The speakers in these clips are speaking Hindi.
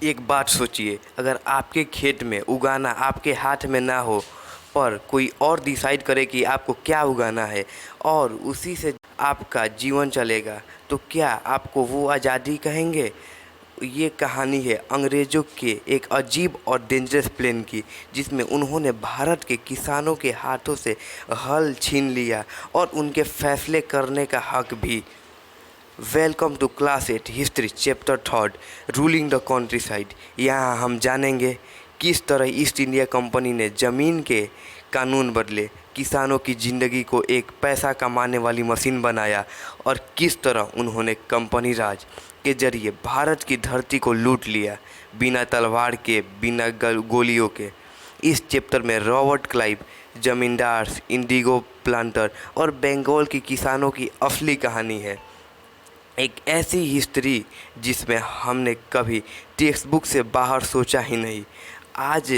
एक बात सोचिए, अगर आपके खेत में उगाना आपके हाथ में ना हो पर कोई और डिसाइड करे कि आपको क्या उगाना है और उसी से आपका जीवन चलेगा, तो क्या आपको वो आज़ादी कहेंगे? ये कहानी है अंग्रेज़ों के एक अजीब और डेंजरस प्लान की, जिसमें उन्होंने भारत के किसानों के हाथों से हल छीन लिया और उनके फैसले करने का हक भी। Welcome to class 8 history chapter 3 ruling the countryside. यहाँ हम जानेंगे किस तरह ईस्ट इंडिया कंपनी ने ज़मीन के कानून बदले, किसानों की ज़िंदगी को एक पैसा कमाने वाली मशीन बनाया और किस तरह उन्होंने कंपनी राज के जरिए भारत की धरती को लूट लिया, बिना तलवार के, बिना गोलियों के। इस चैप्टर में रॉबर्ट क्लाइव, जमींदार, इंडिगो प्लांटर और बंगाल के किसानों की असली कहानी है। एक ऐसी हिस्ट्री जिसमें हमने कभी टेक्स्ट बुक से बाहर सोचा ही नहीं। आज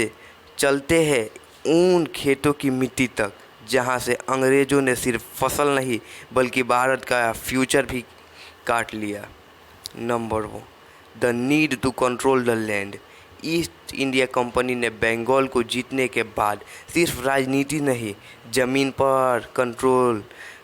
चलते हैं उन खेतों की मिट्टी तक जहां से अंग्रेज़ों ने सिर्फ फसल नहीं बल्कि भारत का फ्यूचर भी काट लिया। Number 1, the need to control the land. East India Company ने बंगाल को जीतने के बाद सिर्फ राजनीति नहीं, ज़मीन पर कंट्रोल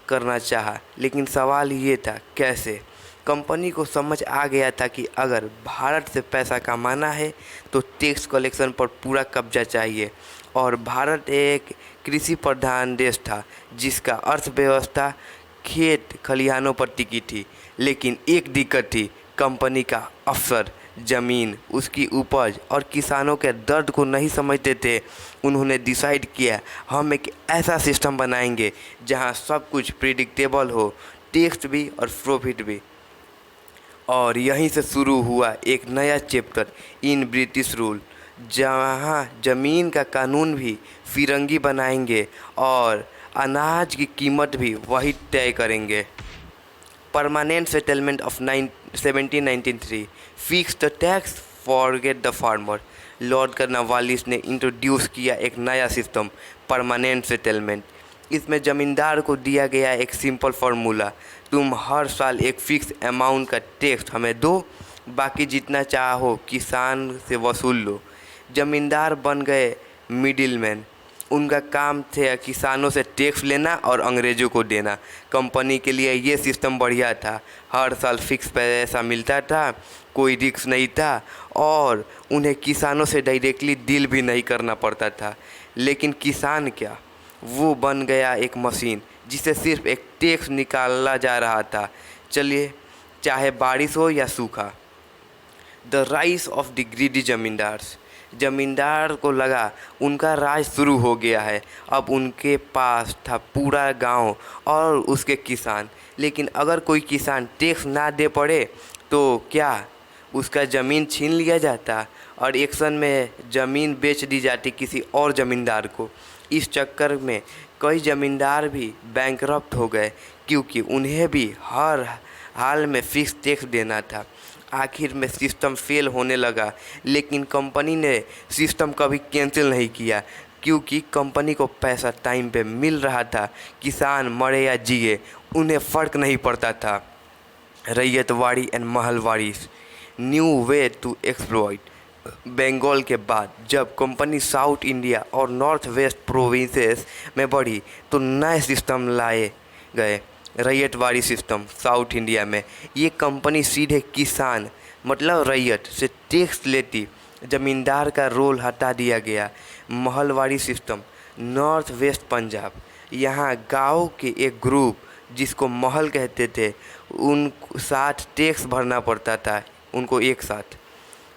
करना चाहा। लेकिन सवाल ये था, कैसे? कंपनी को समझ आ गया था कि अगर भारत से पैसा कमाना है तो टैक्स कलेक्शन पर पूरा कब्जा चाहिए, और भारत एक कृषि प्रधान देश था जिसका अर्थव्यवस्था खेत खलिहानों पर टिकी थी। लेकिन एक दिक्कत थी, कंपनी का अफसर ज़मीन, उसकी उपज और किसानों के दर्द को नहीं समझते थे। उन्होंने डिसाइड किया, हम एक ऐसा सिस्टम बनाएंगे जहां सब कुछ प्रिडिक्टेबल हो, टैक्स भी और प्रॉफिट भी। और यहीं से शुरू हुआ एक नया चैप्टर इन ब्रिटिश रूल, जहां ज़मीन का कानून भी फिरंगी बनाएंगे और अनाज की कीमत भी वही तय करेंगे। Permanent settlement of 1793, fix the tax, forget the farmer. Lord Cornwallis ने इंट्रोड्यूस किया एक नया सिस्टम, परमानेंट सेटलमेंट। इसमें ज़मींदार को दिया गया एक सिंपल फार्मूला, तुम हर साल एक फिक्स अमाउंट का टैक्स हमें दो, बाकी जितना चाहो किसान से वसूल लो। ज़मींदार बन गए मिडिलमैन, उनका काम थे किसानों से टैक्स लेना और अंग्रेज़ों को देना। कंपनी के लिए ये सिस्टम बढ़िया था, हर साल फिक्स पैसा मिलता था, कोई रिस्क नहीं था और उन्हें किसानों से डायरेक्टली डील भी नहीं करना पड़ता था। लेकिन किसान क्या, वो बन गया एक मशीन जिसे सिर्फ एक टैक्स निकाला जा रहा था, चलिए चाहे बारिश हो या सूखा। The rise of the greedy zamindars. जमींदार को लगा उनका राज शुरू हो गया है, अब उनके पास था पूरा गांव और उसके किसान। लेकिन अगर कोई किसान टैक्स ना दे पड़े तो क्या उसका ज़मीन छीन लिया जाता और एक्शन में ज़मीन बेच दी जाती किसी और ज़मींदार को। इस चक्कर में कई ज़मींदार भी बैंकरप्ट हो गए, क्योंकि उन्हें भी हर हाल में फिक्स टैक्स देना था। आखिर में सिस्टम फेल होने लगा, लेकिन कंपनी ने सिस्टम कभी कैंसिल नहीं किया, क्योंकि कंपनी को पैसा टाइम पे मिल रहा था। किसान मरे या जिए उन्हें फ़र्क नहीं पड़ता था। Ryotwari and Mahalwari, new way to exploit. Bengal के बाद जब कंपनी साउथ इंडिया और नॉर्थ वेस्ट प्रोविंसेस में बढ़ी तो नए सिस्टम लाए गए। रैयतवाड़ी सिस्टम साउथ इंडिया में, ये कंपनी सीधे किसान मतलब रैयत से टैक्स लेती, ज़मींदार का रोल हटा दिया गया। Mahalwari system north west Punjab, यहाँ गांव के एक ग्रुप जिसको महल कहते थे उन साथ टैक्स भरना पड़ता था उनको एक साथ।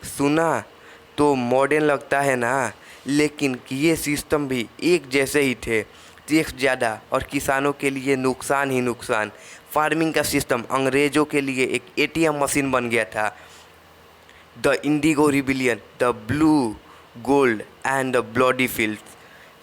सुना तो मॉडर्न लगता है ना, लेकिन ये सिस्टम भी एक जैसे ही थे, टैक्स ज़्यादा और किसानों के लिए नुकसान ही नुकसान। फार्मिंग का सिस्टम अंग्रेज़ों के लिए एक एटीएम मशीन बन गया था। The Indigo rebellion, the blue gold and the bloody fields.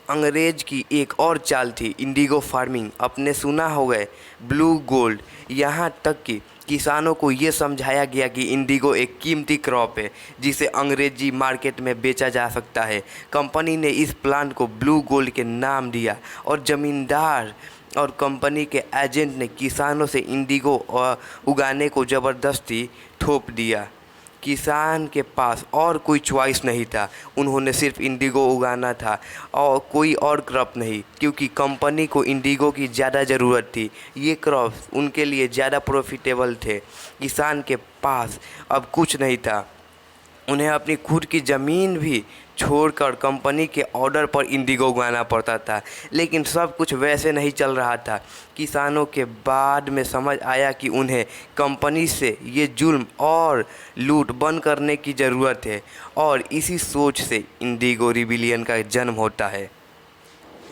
अंग्रेज की एक और चाल थी इंडिगो फार्मिंग, अपने सुना हो गए ब्लू गोल्ड। यहाँ तक कि किसानों को ये समझाया गया कि इंडिगो एक कीमती क्रॉप है जिसे अंग्रेजी मार्केट में बेचा जा सकता है। कंपनी ने इस प्लांट को ब्लू गोल्ड के नाम दिया और ज़मींदार और कंपनी के एजेंट ने किसानों से इंडिगो उगाने को ज़बरदस्ती थोप दिया। किसान के पास और कोई चॉइस नहीं था, उन्होंने सिर्फ इंडिगो उगाना था और कोई और क्रॉप नहीं, क्योंकि कंपनी को इंडिगो की ज़्यादा ज़रूरत थी। ये क्रॉप्स उनके लिए ज़्यादा प्रॉफिटेबल थे। किसान के पास अब कुछ नहीं था, उन्हें अपनी खुद की ज़मीन भी छोड़कर कंपनी के ऑर्डर पर इंडिगो उगाना पड़ता था। लेकिन सब कुछ वैसे नहीं चल रहा था। किसानों के बाद में समझ आया कि उन्हें कंपनी से ये जुल्म और लूट बंद करने की ज़रूरत है, और इसी सोच से इंडिगो रिबिलियन का जन्म होता है।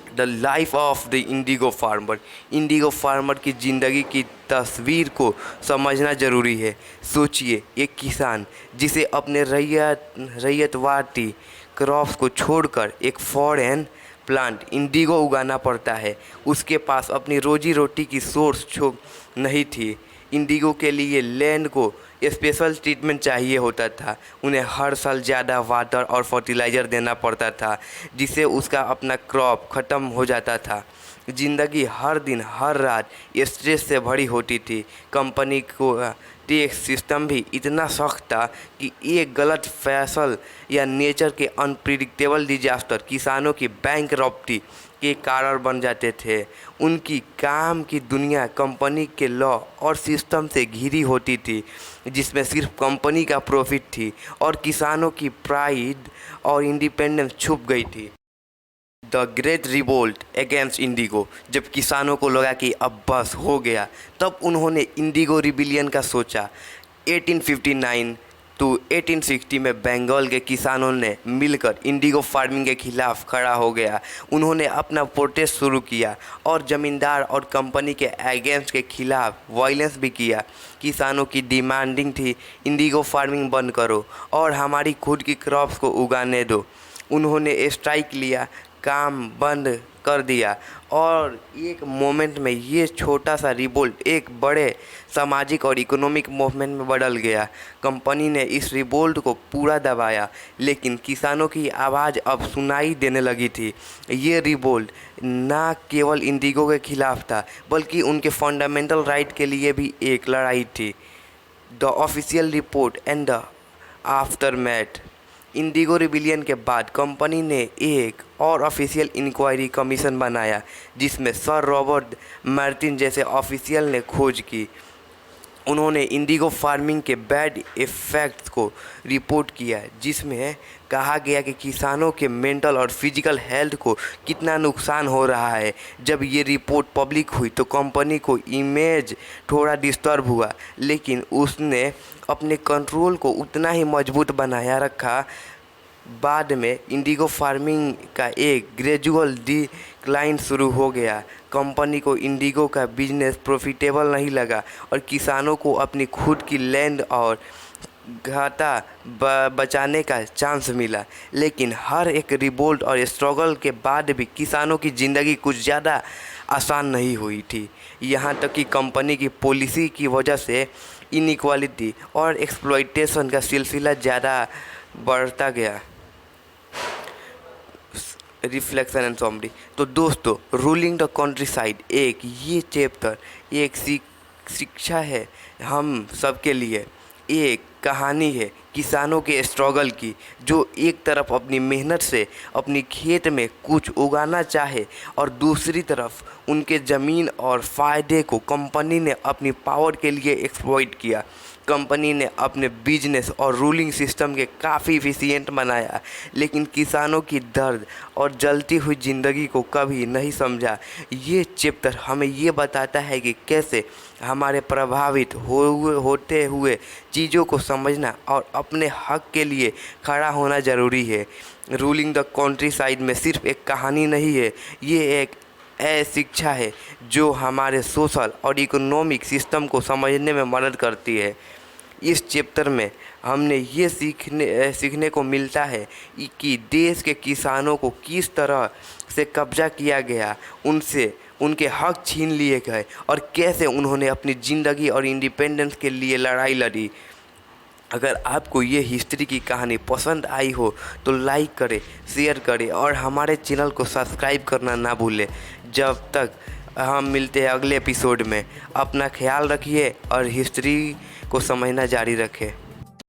The life of the Indigo farmer. Indigo farmer की ज़िंदगी की तस्वीर को समझना ज़रूरी है। सोचिए, एक किसान जिसे अपने रैयतवादी क्रॉप्स को छोड़कर एक फॉरेन प्लांट इंडिगो उगाना पड़ता है। उसके पास अपनी रोजी रोटी की सोर्स नहीं थी। इंडिगो के लिए लैंड को स्पेशल ट्रीटमेंट चाहिए होता था। उन्हें हर साल ज़्यादा वाटर और फर्टिलाइज़र देना पड़ता था, जिससे उसका अपना क्रॉप ख़त्म हो जाता था। ज़िंदगी हर दिन हर रात स्ट्रेस से भरी होती थी। कंपनी को टैक्स सिस्टम भी इतना सख्त था कि एक गलत फैसल या नेचर के अनप्रिडिक्टेबल डिजास्टर किसानों की बैंकरप्टी के कारण बन जाते थे। उनकी काम की दुनिया कंपनी के लॉ और सिस्टम से घिरी होती थी, जिसमें सिर्फ कंपनी का प्रॉफिट थी और किसानों की प्राइड और इंडिपेंडेंस छुप गई थी। The great revolt against Indigo. जब किसानों को लगा कि अब बस हो गया, तब उन्होंने इंडिगो रिबिलियन का सोचा। 1859 to 1860 में बंगाल के किसानों ने मिलकर इंडिगो फार्मिंग के खिलाफ खड़ा हो गया। उन्होंने अपना प्रोटेस्ट शुरू किया और ज़मींदार और कंपनी के अगेंस्ट के खिलाफ वायलेंस भी किया। किसानों की डिमांडिंग थी, इंडिगो फार्मिंग बंद करो और हमारी खुद की क्रॉप्स को उगाने दो। उन्होंने स्ट्राइक लिया, काम बंद कर दिया, और एक मोमेंट में ये छोटा सा रिवोल्ट एक बड़े सामाजिक और इकोनॉमिक मूवमेंट में बदल गया। कंपनी ने इस रिवोल्ट को पूरा दबाया, लेकिन किसानों की आवाज़ अब सुनाई देने लगी थी। ये रिवोल्ट ना केवल इंडिगो के खिलाफ था, बल्कि उनके फंडामेंटल राइट के लिए भी एक लड़ाई थी। The official report and the aftermath. Indigo rebellion के बाद कंपनी ने एक और ऑफिशियल इंक्वायरी कमीशन बनाया, जिसमें सर रॉबर्ट मार्टिन जैसे ऑफिशियल ने खोज की। उन्होंने इंडिगो फार्मिंग के बैड इफ़ेक्ट्स को रिपोर्ट किया, जिसमें कहा गया कि किसानों के मेंटल और फिजिकल हेल्थ को कितना नुकसान हो रहा है। जब ये रिपोर्ट पब्लिक हुई तो कंपनी को इमेज थोड़ा डिस्टर्ब हुआ, लेकिन उसने अपने कंट्रोल को उतना ही मजबूत बनाया रखा। बाद में इंडिगो फार्मिंग का एक ग्रेजुअल डिक्लाइन शुरू हो गया। कंपनी को इंडिगो का बिजनेस प्रॉफिटेबल नहीं लगा और किसानों को अपनी खुद की लैंड और घाटा बचाने का चांस मिला। लेकिन हर एक रिवोल्ट और स्ट्रगल के बाद भी किसानों की ज़िंदगी कुछ ज़्यादा आसान नहीं हुई थी। यहाँ तक कि कंपनी की पॉलिसी की वजह से इनइक्वालिटी और एक्सप्लॉइटेशन का सिलसिला ज़्यादा बढ़ता गया। Reflection and summary. तो दोस्तों, रूलिंग द कंट्री साइड ये चैप्टर एक शिक्षा है हम सबके लिए, एक कहानी है किसानों के स्ट्रगल की, जो एक तरफ अपनी मेहनत से अपनी खेत में कुछ उगाना चाहे और दूसरी तरफ उनके ज़मीन और फ़ायदे को कंपनी ने अपनी पावर के लिए एक्सप्लॉइट किया। कंपनी ने अपने बिजनेस और रूलिंग सिस्टम के काफ़ी इफ़िशिएंट बनाया, लेकिन किसानों की दर्द और जलती हुई ज़िंदगी को कभी नहीं समझा। ये चैप्टर हमें ये बताता है कि कैसे हमारे प्रभावित होते हुए चीज़ों को समझना और अपने हक के लिए खड़ा होना ज़रूरी है। रूलिंग द कंट्री साइड में सिर्फ एक कहानी नहीं है, ये एक शिक्षा है जो हमारे सोशल और इकोनॉमिक सिस्टम को समझने में मदद करती है। इस चैप्टर में हमने ये सीखने को मिलता है कि देश के किसानों को किस तरह से कब्जा किया गया, उनसे उनके हक छीन लिए गए और कैसे उन्होंने अपनी ज़िंदगी और इंडिपेंडेंस के लिए लड़ाई लड़ी। अगर आपको ये हिस्ट्री की कहानी पसंद आई हो तो लाइक करें, शेयर करें और हमारे चैनल को सब्सक्राइब करना ना भूलें। जब तक हम मिलते हैं अगले एपिसोड में, अपना ख्याल रखिए और हिस्ट्री को समझना जारी रखें।